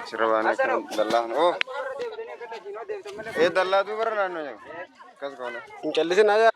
Sirabane dallaan oh dallaa tu bara naannoo jiru akkas goone. Hin callisin haa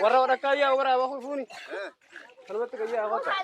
warra kaya warra aku funi. Kalau betul kaya aku tak.